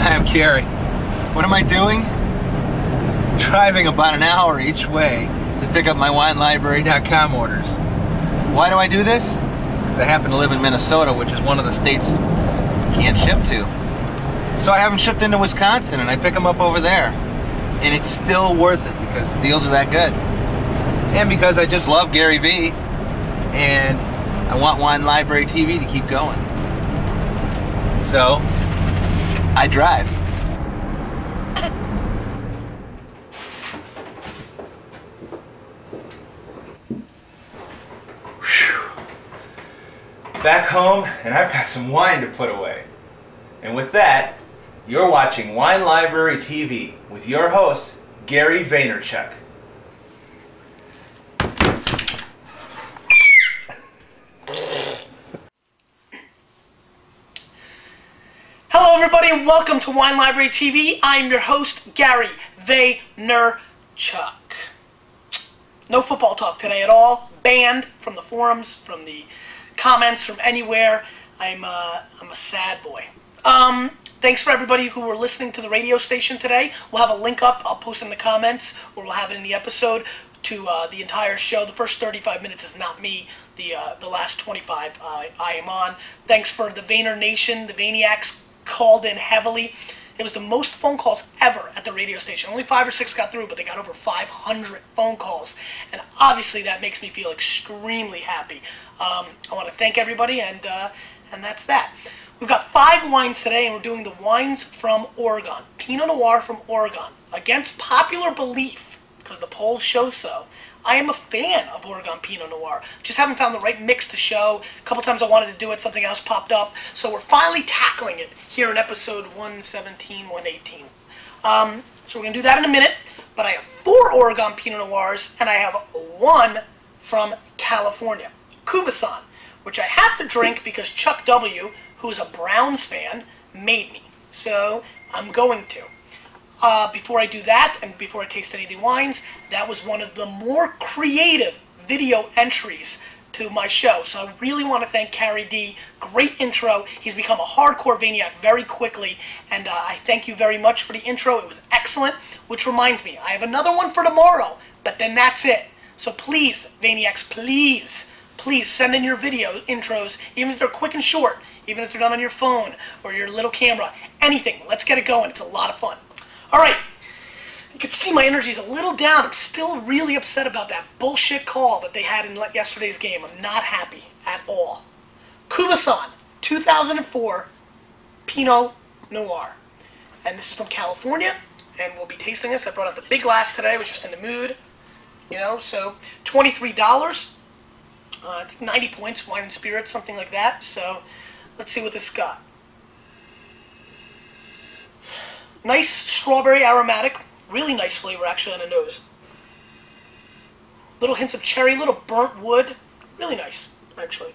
Hi, I'm Carrie. What am I doing? Driving about an hour each way to pick up my WineLibrary.com orders. Why do I do this? Because I happen to live in Minnesota, which is one of the states you can't ship to. So I have them shipped into Wisconsin and I pick them up over there. And it's still worth it because the deals are that good. And because I just love Gary V. And I want Wine Library TV to keep going. So I drive. Back home, and I've got some wine to put away. And with that, you're watching Wine Library TV with your host, Gary Vaynerchuk. Hello everybody and welcome to Wine Library TV. I'm your host, Gary Vaynerchuk. No football talk today at all. Banned from the forums, from the comments, from anywhere. I'm a sad boy. Thanks for everybody who were listening to the radio station today. We'll have a link up. I'll post in the comments, or we'll have it in the episode to the entire show. The first 35 minutes is not me. The last 25 I am on. Thanks for the Vayner Nation. The Vayniacs called in heavily. It was the most phone calls ever at the radio station. Only 5 or 6 got through, but they got over 500 phone calls. And obviously that makes me feel extremely happy. I want to thank everybody, and that's that. We've got 5 wines today, and we're doing the wines from Oregon. Pinot Noir from Oregon. Against popular belief, because the polls show so, I am a fan of Oregon Pinot Noir. Just haven't found the right mix to show. A couple times I wanted to do it, something else popped up. So we're finally tackling it here in episode 117, 118. So we're going to do that in a minute. But I have 4 Oregon Pinot Noirs, and I have 1 from California. Cuvasson, which I have to drink because Chuck W., who's a Browns fan, made me. So I'm going to. Before I do that, and before I taste any of the wines, that was one of the more creative video entries to my show. So I really want to thank Carrie D. Great intro. He's become a hardcore Vayniac very quickly, and I thank you very much for the intro. It was excellent, which reminds me, I have another one for tomorrow, but then that's it. So please, Vayniacs, please send in your video intros, even if they're quick and short, even if they're done on your phone or your little camera, anything. Let's get it going. It's a lot of fun. All right, you can see my energy's a little down. I'm still really upset about that bullshit call that they had in yesterday's game. I'm not happy at all. Cuvasson, 2004 Pinot Noir. And this is from California, and we'll be tasting this. I brought out the big glass today. I was just in the mood, you know, so $23. I think 90 points, wine and spirits, something like that. So let's see what this got. Nice strawberry aromatic, really nice flavor actually on the nose. Little hints of cherry, little burnt wood, really nice actually.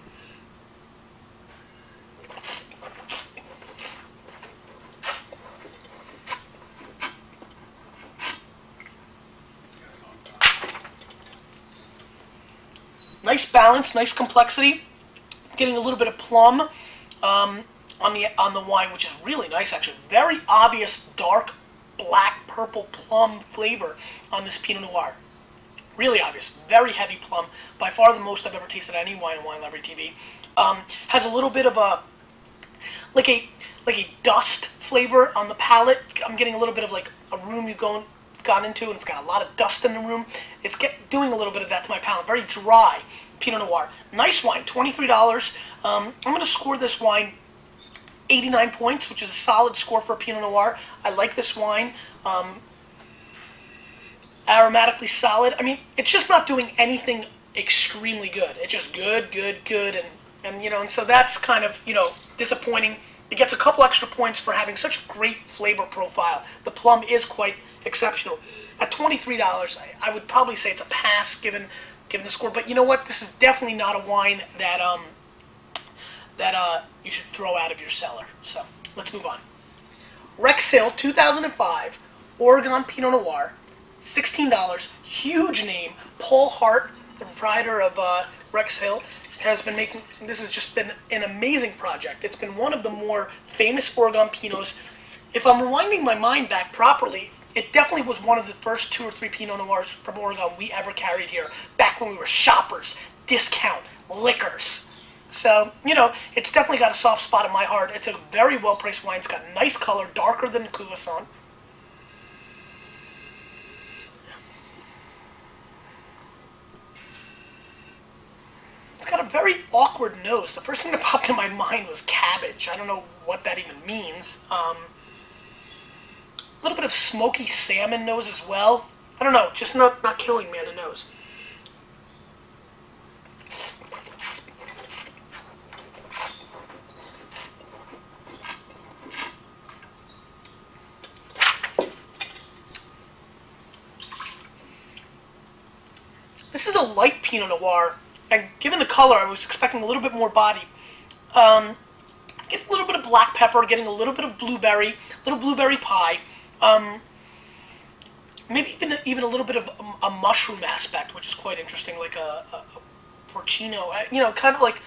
Nice balance, nice complexity. Getting a little bit of plum on the wine, which is really nice actually. Very obvious dark black purple plum flavor on this Pinot Noir. Really obvious, very heavy plum. By far the most I've ever tasted any wine in Wine Library TV. Has a little bit of a like a dust flavor on the palate. I'm getting a little bit of like a room you've gone into, and it's got a lot of dust in the room. It's doing a little bit of that to my palate. Very dry Pinot Noir. Nice wine, $23. I'm going to score this wine 89 points, which is a solid score for a Pinot Noir. I like this wine. Aromatically solid. I mean, it's just not doing anything extremely good. It's just good, and you know, and so that's kind of, you know, disappointing. It gets a couple extra points for having such a great flavor profile. The plum is quite exceptional. At $23, I would probably say it's a pass given the score. But you know what? This is definitely not a wine that you should throw out of your cellar. So let's move on. Rexel 2005 Oregon Pinot Noir, $16. Huge name. Paul Hart, the proprietor of Rexel, has been making. This has just been an amazing project. It's been one of the more famous Oregon Pinots if I'm rewinding my mind back properly, it definitely was one of the first 2 or 3 Pinot Noirs from Oregon we ever carried here, back when we were shoppers, discount, liquors. So, you know, it's definitely got a soft spot in my heart. It's a very well-priced wine. It's got nice color, darker than the Cuvasson. It's got a very awkward nose. The first thing that popped in my mind was cabbage. I don't know what that even means. A little bit of smoky salmon nose as well. I don't know, just not killing me on the nose. This is a light Pinot Noir, and given the color, I was expecting a little bit more body. Getting a little bit of black pepper, getting a little bit of blueberry, little blueberry pie. Maybe even a little bit of a mushroom aspect, which is quite interesting, like a porcino. You know, kind of like.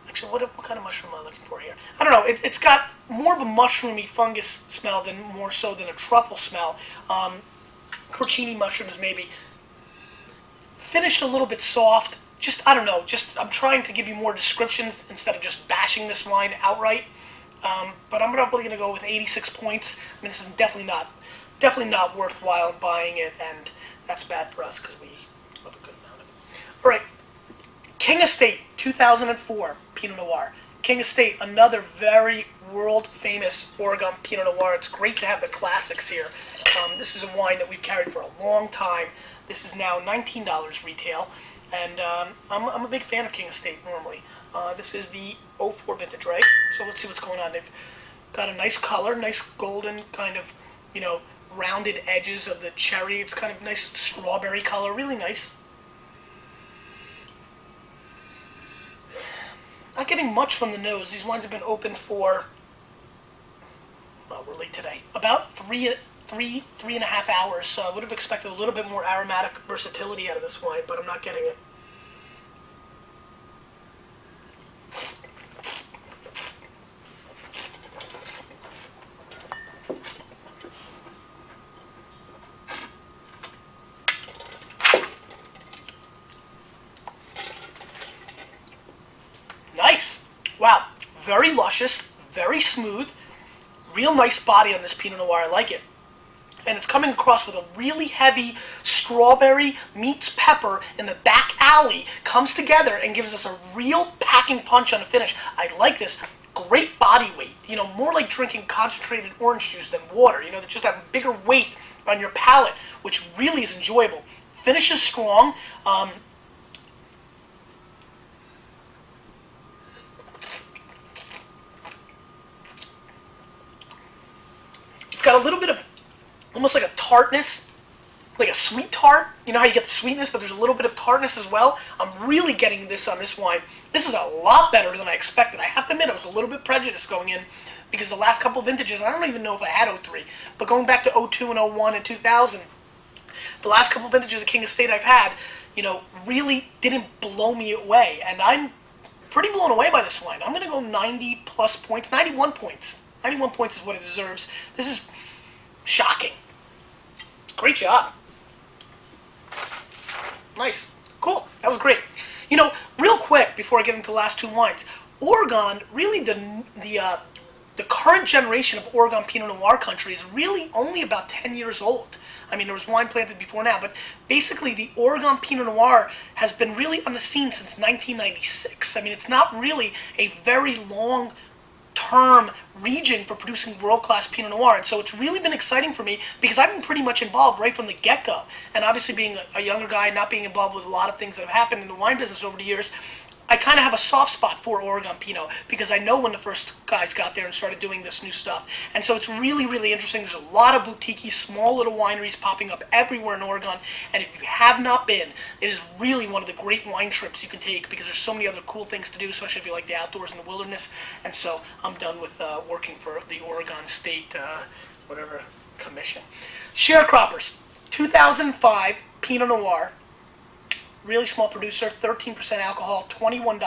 Actually, what kind of mushroom am I looking for here? I don't know. It's got more of a mushroomy fungus smell than more so than a truffle smell. Porcini mushrooms maybe. Finished a little bit soft. Just, I don't know, just I'm trying to give you more descriptions instead of just bashing this wine outright. But I'm probably going to go with 86 points. I mean, this is definitely not worthwhile in buying it, and that's bad for us because we have a good amount of it. All right, King Estate 2004 Pinot Noir. King Estate, another very world-famous Oregon Pinot Noir. It's great to have the classics here. This is a wine that we've carried for a long time. This is now $19 retail, and I'm a big fan of King Estate normally. This is the 04 vintage, right? So let's see what's going on. They've got a nice color, nice golden kind of, you know, rounded edges of the cherry. It's kind of nice strawberry color, really nice. Not getting much from the nose. These wines have been open for, well, we're late today, about three and a half hours, so I would have expected a little bit more aromatic versatility out of this wine, but I'm not getting it. Nice! Wow, very luscious, very smooth, real nice body on this Pinot Noir. I like it. And it's coming across with a really heavy strawberry meets pepper in the back alley, comes together and gives us a real packing punch on the finish. I like this. Great body weight. You know, more like drinking concentrated orange juice than water. You know, that just have bigger weight on your palate, which really is enjoyable. Finish is strong. It's got a little bit of almost like a tartness, like a sweet tart. You know how you get the sweetness, but there's a little bit of tartness as well. I'm really getting this on this wine. This is a lot better than I expected. I have to admit, I was a little bit prejudiced going in because the last couple of vintages, I don't even know if I had 03, but going back to 02 and 01 and 2000, the last couple of vintages of King Estate I've had, you know, really didn't blow me away. And I'm pretty blown away by this wine. I'm going to go 90 plus points, 91 points. 91 points is what it deserves. This is shocking. Great job. Nice. Cool. That was great. You know, real quick before I get into the last two wines, Oregon, really the current generation of Oregon Pinot Noir country is really only about 10 years old. I mean, there was wine planted before now, but basically the Oregon Pinot Noir has been really on the scene since 1996. I mean, it's not really a very long term region for producing world-class Pinot Noir, and so it's really been exciting for me because I've been pretty much involved right from the get-go. And obviously being a younger guy, not being involved with a lot of things that have happened in the wine business over the years, I kind of have a soft spot for Oregon Pinot because I know when the first guys got there and started doing this new stuff. And so it's really, really interesting. There's a lot of boutique-y, small little wineries popping up everywhere in Oregon. And if you have not been, it is really one of the great wine trips you can take because there's so many other cool things to do, especially if you like the outdoors and the wilderness. And so I'm done with working for the Oregon State, whatever, commission. Sharecroppers, 2005 Pinot Noir. Really small producer, 13% alcohol, $21,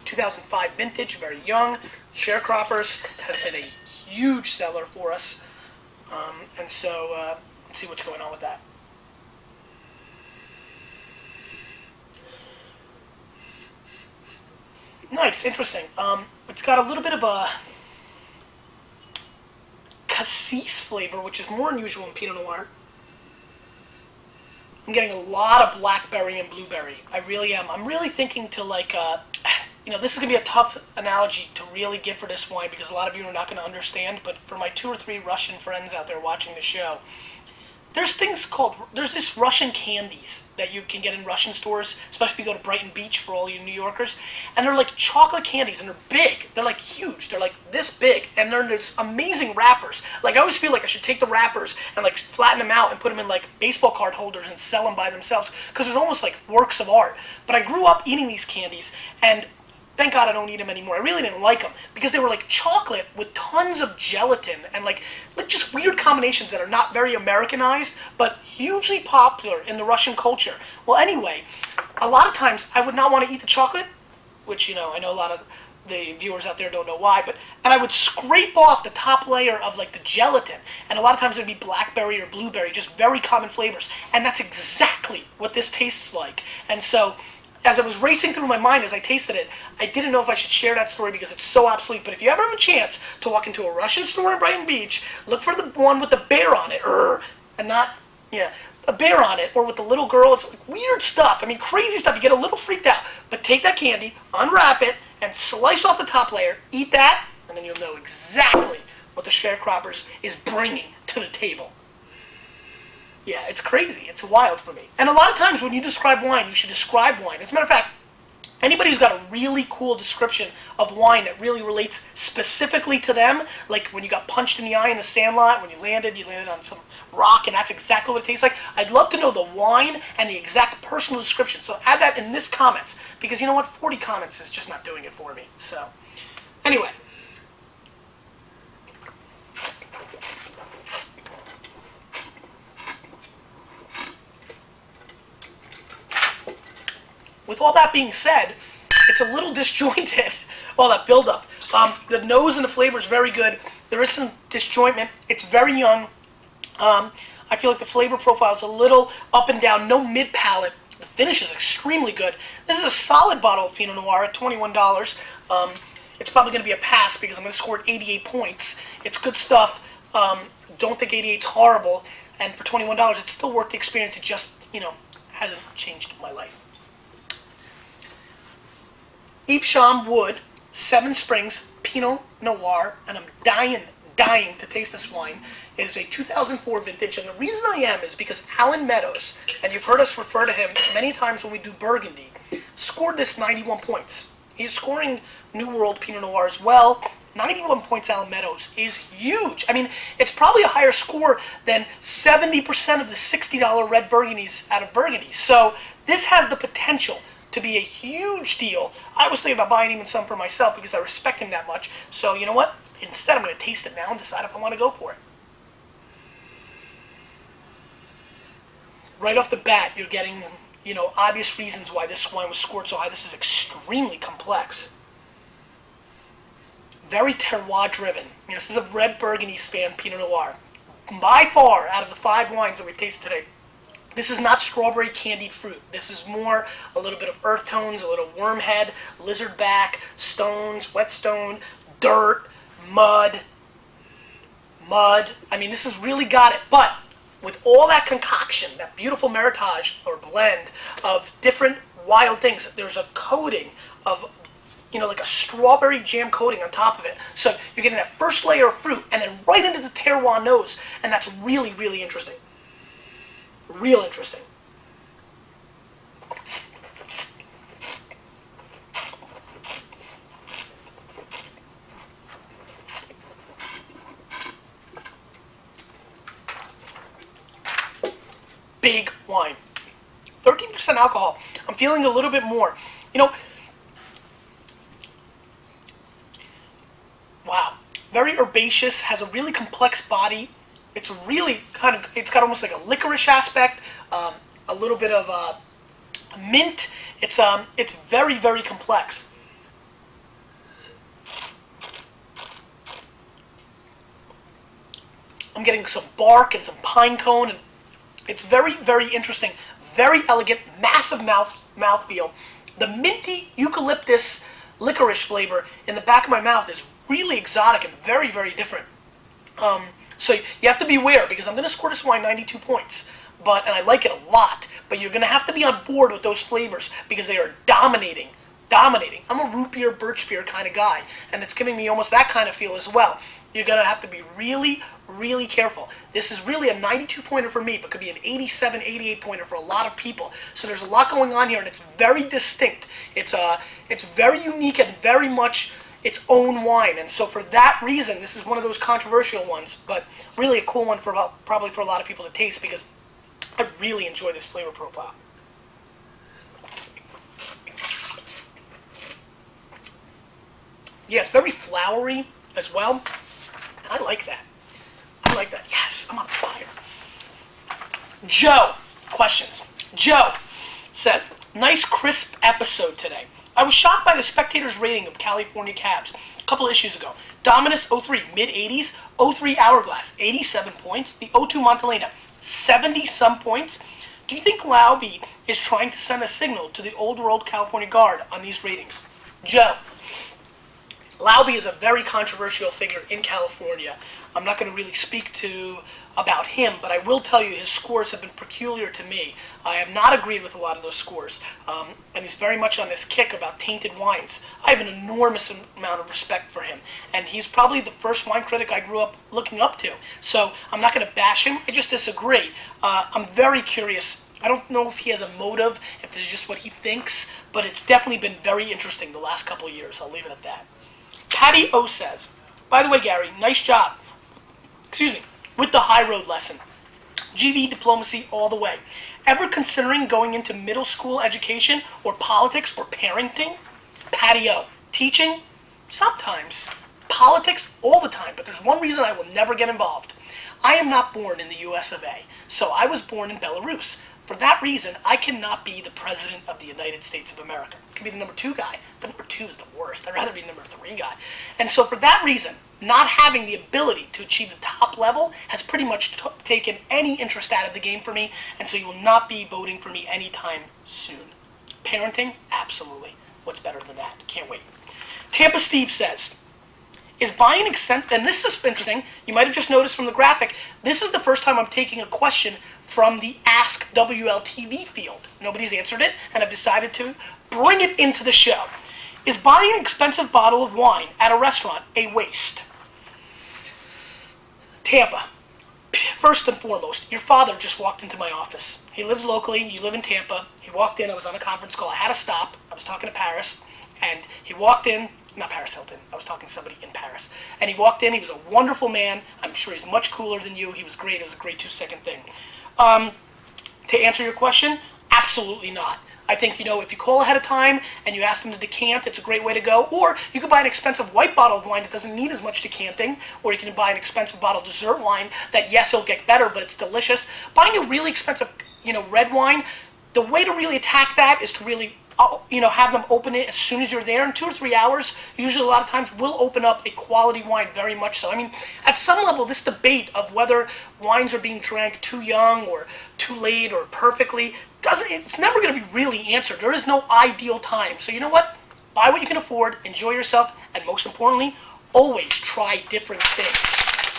2005 vintage, very young. Sharecroppers has been a huge seller for us. And so let's see what's going on with that. Nice, interesting. It's got a little bit of a cassis flavor, which is more unusual in Pinot Noir. I'm getting a lot of blackberry and blueberry. I really am. I'm really thinking to like, you know, this is going to be a tough analogy to really give for this wine because a lot of you are not going to understand, but for my 2 or 3 Russian friends out there watching the show, there's this Russian candies that you can get in Russian stores, especially if you go to Brighton Beach for all you New Yorkers, and they're like chocolate candies, and they're big. They're like huge. They're like this big, and they're in this amazing wrappers. Like I always feel like I should take the wrappers and like flatten them out and put them in like baseball card holders and sell them by themselves because they're almost like works of art. But I grew up eating these candies, and thank God I don't eat them anymore. I really didn't like them because they were like chocolate with tons of gelatin and like just weird combinations that are not very Americanized, but hugely popular in the Russian culture. Well, anyway, a lot of times I would not want to eat the chocolate, which, you know, I know a lot of the viewers out there don't know why, and I would scrape off the top layer of like the gelatin, and a lot of times it would be blackberry or blueberry, just very common flavors, and that's exactly what this tastes like. And so as I was racing through my mind as I tasted it, I didn't know if I should share that story because it's so obsolete. But if you ever have a chance to walk into a Russian store in Brighton Beach, look for the one with the bear on it, and not, yeah, a bear on it, or with the little girl. It's like weird stuff. I mean, crazy stuff. You get a little freaked out. But take that candy, unwrap it, and slice off the top layer. Eat that, and then you'll know exactly what the Sharecroppers is bringing to the table. Yeah, it's crazy. It's wild for me. And a lot of times when you describe wine, you should describe wine. As a matter of fact, anybody who's got a really cool description of wine that really relates specifically to them, like when you got punched in the eye in the Sandlot, when you landed on some rock, and that's exactly what it tastes like. I'd love to know the wine and the exact personal description. So add that in this comments, because you know what? 40 comments is just not doing it for me. So, anyway. With all that being said, it's a little disjointed, all that buildup. The nose and the flavor is very good. There is some disjointment. It's very young. I feel like the flavor profile is a little up and down, no mid-palate. The finish is extremely good. This is a solid bottle of Pinot Noir at $21. It's probably going to be a pass because I'm going to score it 88 points. It's good stuff. Don't think 88's horrible. And for $21, it's still worth the experience. It just, you know, hasn't changed my life. Evesham Wood, 7 Springs, Pinot Noir, and I'm dying to taste this wine. It is a 2004 vintage, and the reason I am is because Alan Meadows, and you've heard us refer to him many times when we do Burgundy, scored this 91 points. He's scoring New World Pinot Noir as well. 91 points, Alan Meadows, is huge. I mean, it's probably a higher score than 70% of the $60 red Burgundies out of Burgundy. So this has the potential to be a huge deal. I was thinking about buying even some for myself because I respect him that much. So you know what? Instead, I'm going to taste it now and decide if I want to go for it. Right off the bat, you're getting, you know, obvious reasons why this wine was scored so high. This is extremely complex. Very terroir-driven. You know, this is a red Burgundy span Pinot Noir. By far, out of the 5 wines that we've tasted today, this is not strawberry candied fruit. This is more a little bit of earth tones, a little wormhead, lizardback, stones, whetstone, dirt, mud. I mean, this has really got it. But with all that concoction, that beautiful meritage or blend of different wild things, there's a coating of, you know, like a strawberry jam coating on top of it. So you're getting that first layer of fruit and then right into the terroir nose. And that's really, really interesting. Real interesting. Big wine. 13% alcohol. I'm feeling a little bit more. You know, wow. Very herbaceous, has a really complex body. It's really kind of, it's got almost like a licorice aspect, a little bit of mint. It's very, very complex. I'm getting some bark and some pine cone, and it's very, very interesting, very elegant, massive mouthfeel. The minty eucalyptus licorice flavor in the back of my mouth is really exotic and very, very different. So you have to be aware, because I'm going to score this wine 92 points, and I like it a lot, but you're going to have to be on board with those flavors because they are dominating. I'm a root beer, birch beer kind of guy, and it's giving me almost that kind of feel as well. You're going to have to be really, really careful. This is really a 92 pointer for me, but could be an 87, 88 pointer for a lot of people. So there's a lot going on here, and it's very distinct. It's very unique and very much its own wine, and so for that reason, this is one of those controversial ones, but really a cool one probably for a lot of people to taste, because I really enjoy this flavor profile. Yeah, it's very flowery as well, and I like that. Yes, I'm on fire. Joe, questions. Joe says, nice crisp episode today. I was shocked by the spectators' rating of California cabs a couple issues ago. Dominus 03, mid-80s. 03 Hourglass, 87 points. The 02 Montelena, 70-some points. Do you think Laube is trying to send a signal to the old world California guard on these ratings? Joe, Laube is a very controversial figure in California. I'm not going to really speak about him, but I will tell you his scores have been peculiar to me. I have not agreed with a lot of those scores, and he's very much on this kick about tainted wines. I have an enormous amount of respect for him, and he's probably the first wine critic I grew up looking up to. So I'm not going to bash him, I just disagree. I'm very curious. I don't know if he has a motive, if this is just what he thinks, but it's definitely been very interesting the last couple of years. I'll leave it at that. Patty O says, by the way, Gary, nice job. With the high road lesson. GV diplomacy all the way. Ever considering going into middle school education or politics or parenting? Patty O. Teaching? Sometimes. Politics? All the time. But there's one reason I will never get involved. I am not born in the US of A. So I was born in Belarus. For that reason, I cannot be the President of the United States of America. I can be the number 2 guy, but number 2 is the worst. I'd rather be number 3 guy. And so for that reason, not having the ability to achieve the top level has pretty much taken any interest out of the game for me, and so you will not be voting for me anytime soon. Parenting? Absolutely. What's better than that? Can't wait. Tampa Steve says, is buying and this is interesting, you might have just noticed from the graphic, this is the first time I'm taking a question from the Ask WLTV field. Nobody's answered it, and I've decided to bring it into the show. Is buying an expensive bottle of wine at a restaurant a waste? Tampa, first and foremost, your father just walked into my office. He lives locally, you live in Tampa. He walked in, I was on a conference call, I had to stop. I was talking to Paris, and he walked in, not Paris Hilton, I was talking to somebody in Paris. And he walked in, he was a wonderful man. I'm sure he's much cooler than you. He was great, it was a great 2-second thing. To answer your question, absolutely not. I think, if you call ahead of time and you ask them to decant, it's a great way to go. Or you could buy an expensive white bottle of wine that doesn't need as much decanting. Or you can buy an expensive bottle of dessert wine that, yes, it'll get better, but it's delicious. Buying a really expensive, red wine, the way to really attack that is to really, have them open it as soon as you're there. In 2 or 3 hours, usually a lot of times, will open up a quality wine very much so. I mean, at some level, this debate of whether wines are being drank too young or too late or perfectly, it's never going to be really answered. There is no ideal time. So you know what? Buy what you can afford, enjoy yourself, and most importantly, always try different things.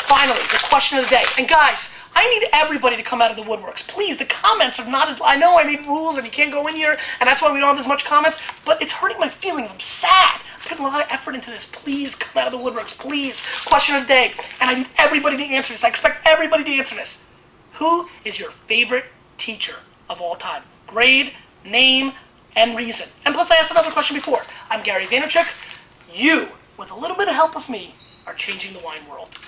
Finally, the question of the day. And guys, I need everybody to come out of the woodworks. Please, the comments are not as... I know I made rules and you can't go in here, and that's why we don't have as much comments, but it's hurting my feelings. I'm sad. I'm putting a lot of effort into this. Please come out of the woodworks. Please. Question of the day. And I need everybody to answer this. I expect everybody to answer this. Who is your favorite teacher of all time? Grade, name, and reason. And plus I asked another question before. I'm Gary Vaynerchuk. You, with a little bit of help of me, are changing the wine world.